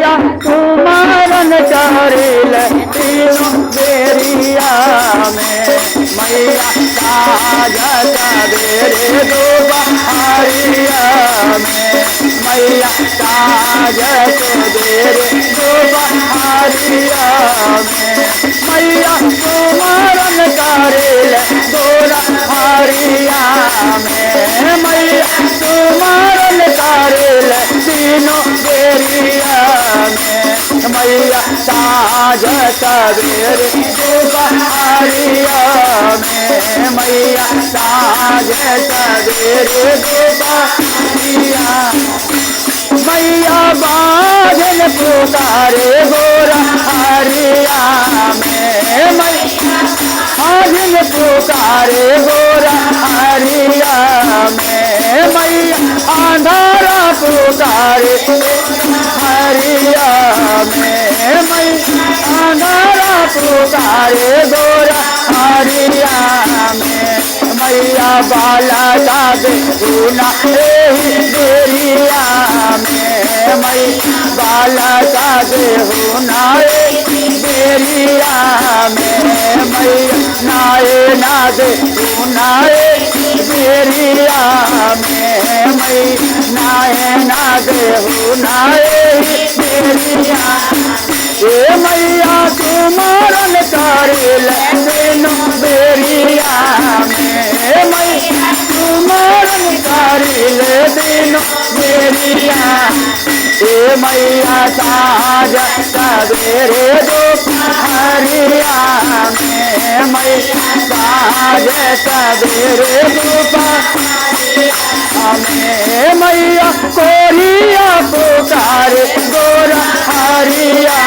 मैया सुमरन करिल तीनों बेरिया में मैया साज सवेरे दोपहरिया में मैया साज सवेरे दोपहरिया में मैया सुमरन करिल दोपहरिया में मैया सुमरन करिल तीनों बेरिया में मैया साज सवेरे दोपहरिया में मैया साज सवेरे दोपहरिया मैया बाजन पुकारे गोरा हरिया में मैया बाजन पुकारे गोरा हरिया में मैया अंधारा पुकारे हरिया में मैया अंधारा पुकारे गोरा हरिया में मैया बाला का देखूना देरिया में मैया बाला का देखूना देरिया में मैया नाये ना देखूना देरिया में मैया नाये ना देखूना देरिया ए मैया सुमरन करिल तीनों बेरिया में मैया सुमरन करिल तीनों बेरिया ए मैया साज सवेरे दोपहरिया में मैया साज सवेरे दोपहरिया में मैया कोरिया पुकारे गोरा हरिया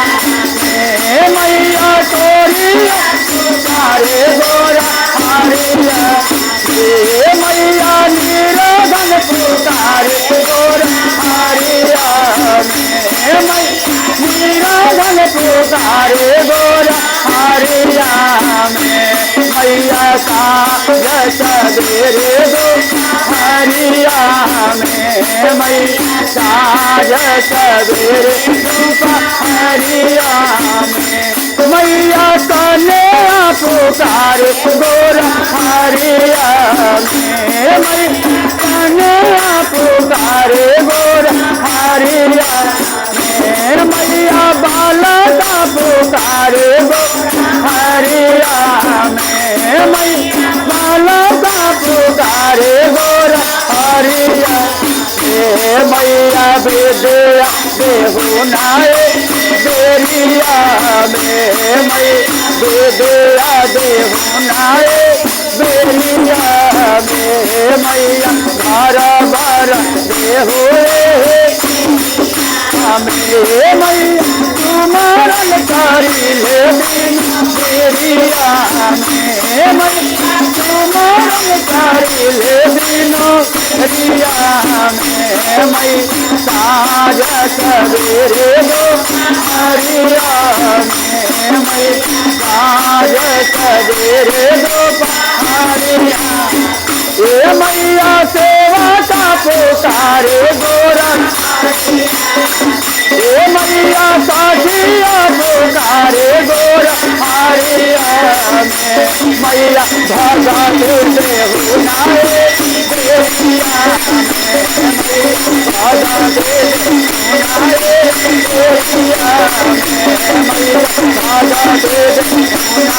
में मैया कोरिया पुकारे गोरा हरिया मैया निराधन पुकारे गोरा हरिया में मैया निराधन पुकारे गोरा हरिया में मैया साज सवेरे दोपहरिया में मैया साज सवेरे दोपहरिया में मैया कने पुकारे गोरा हरिया में मैया कने पुकारे गोरा हरिया में मैया बाला का पुकारे गोरा हरिया में मैया बाला का पुकारे गोरा हरिया मैया विद्या देहुना बेरिया में मैया विद्या देहुना बेरिया में मैया घर भर देहु मैया सुमरन करिल बेरिया में मैया सुमरन करिल बेरिया में मैया साज सवेरे दोपहरिया में मैया साज सवेरे दोपहरिया ए मैया सेवा का पुकारे गोरा ए मैया साखिया पुकारे गोरा हरिया में मैया धागा देहुना देरिया में धागा देहुना देरिया में मैया धागा देहुना